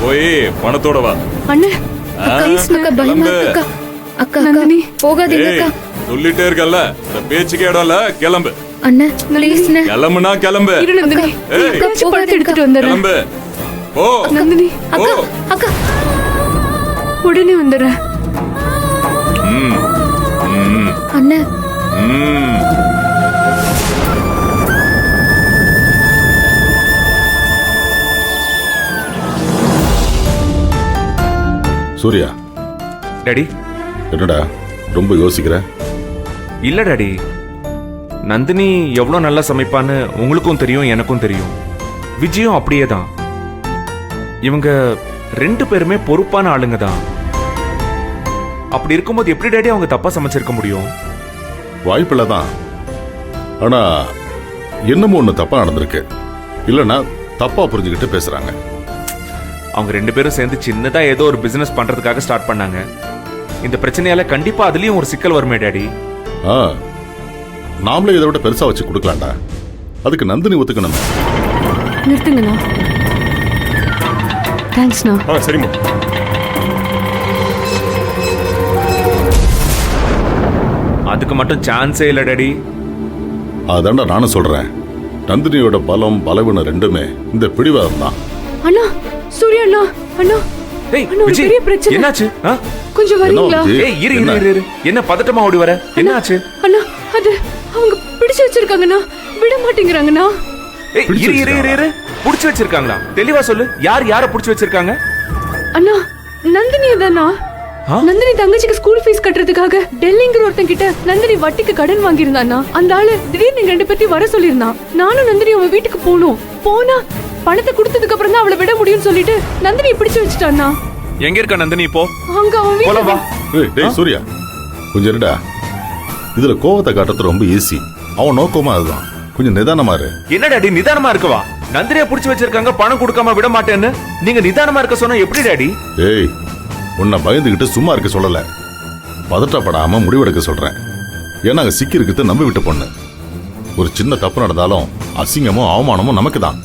போய் பணத்தோட வா. அண்ணே அக்கா பயமா இருக்கு அக்கா. அக்கா நந்தினி போகாதீங்க அக்கா. சொல்லிட்டே இருக்கல்ல, இந்த பேச்சுக்கு இடம் இல்ல. கிளம்பு. அண்ணா ப்ளீஸ் அண்ணா. கிளம்புனா கிளம்பு. இரு நந்தினி, ஏய். எங்கேயாச்சும் பணத்தை எடுத்துட்டு வந்துடுறேன். கிளம்பு. ஓ நந்தினி அக்கா ஓ. அக்கா உடனே வந்துடுறேன். ம். ம். அண்ணா ம். சூர்யா, டாடி. என்னடா ரொம்ப யோசிக்கிற? இல்ல டாடி, நந்தினி எவ்வளோ நல்லா சமைப்பான்னு உங்களுக்கும் தெரியும், எனக்கும் தெரியும். விஜயும் அப்படியே தான். இவங்க 2 பேருமே பொறுப்பான ஆளுங்க தான். அப்படி இருக்கும்போது எப்படி டாடி அவங்க தப்பா சமைச்சிருக்க முடியும்? வாய்ப்பில்லை தான். ஆனா என்னமோ ஒன்று தப்பா நடந்திருக்கு. இல்லைன்னா தப்பா புரிஞ்சுக்கிட்டு பேசுறாங்க. அவங்க 2 பேரும் சேர்ந்து சின்னதா ஏதோ ஒரு பிசினஸ் பண்றதுக்காக ஸ்டார்ட் பண்ணாங்க. இந்த பிரச்சனையால கண்டிப்பா அதுலயும் ஒரு சிக்கல் வருமே டாடி. ஆ, நாமளே இதை விட பெருசா வச்சு கொடுக்கலாம்டா. அதுக்கு நந்தினி ஒத்துக்கணும். நிறுத்துங்கண்ணா. தேங்க்ஸ்ண்ணா. சரிம்மா. அதுக்கு மட்டும் சான்ஸே இல்ல டாடி. அதான்டா நானும் சொல்றேன். நந்தினியோட பலம் பலவீனம் ரெண்டுமே இந்த பிடிவாதம் தான். அண்ணா சூர்யா அண்ணா. அண்ணா ஏய் அண்ணா, ஒரு விஜய், பெரிய பிரச்சனை. என்னாச்சு? ஆ? கொஞ்சம் வரீங்களா? விஜய்? ஏய் இரு இரு இரு, இரு. என்ன பதட்டமா ஓடி வர? என்னாச்சு? அண்ணா அது அவங்க பிடிச்சு வச்சிருக்காங்கண்ணா, விட மாட்டேங்கிறாங்கண்ணா. ஏய் பிடிச்சு இரு இரு இரு இரு. புடிச்சு வச்சிருக்காங்களா? தெளிவா சொல்லு. யார் யாரை புடிச்சு வச்சிருக்காங்க? அண்ணா நந்தினி தானா? ஆ? நந்தினி தங்கச்சிக்கு ஸ்கூல் ஃபீஸ் கட்டுறதுக்காக டெல்லிங்கிற ஒருத்தன் கிட்ட நந்தினி வட்டிக்கு கடன் வாங்கியிருந்தானா. அந்த ஆளு திடீர்னு எங்க 2 பேத்தையும் வர சொல்லியிருந்தான். நானும் நந்தினி அவன் வீட்டுக்கு போனா பணத்தை கொடுத்ததுக்கு அப்புறம் தான் அவளை விட முடியும்னு சொல்லிட்டு நந்தினி பிடிச்சு வச்சுட்டான்னா. எங்க இருக்க நந்தினி இப்போ? அங்க அவன் போலாம் வா. வீட்டுல. ஏய் டேய் சூர்யா, கொஞ்சம் இருடா. இதுல கோவத்தை காட்டுறது ரொம்ப ஈஸி. அவன் நோக்கமா அதுதான். கொஞ்சம் நிதானமா இரு. என்ன டாடி நிதானமா இருக்கவா? நந்தினியை புடிச்சு வச்சிருக்காங்க, பணம் கொடுக்காம விட மாட்டேன்னு. நீங்க நிதானமா இருக்க சொன்னா எப்படி டாடி? ஏய், உன்னை பயந்துகிட்டு சும்மா இருக்க சொல்லல. பதட்டப்படாம முடிவெடுக்க சொல்றேன். ஏன்னா அங்க சிக்கி இருக்கிறது நம்பி விட்டு பொண்ணு. ஒரு சின்ன தப்பு நடந்தாலும் அசிங்கமும் அவமானமும் நமக்கு தான்.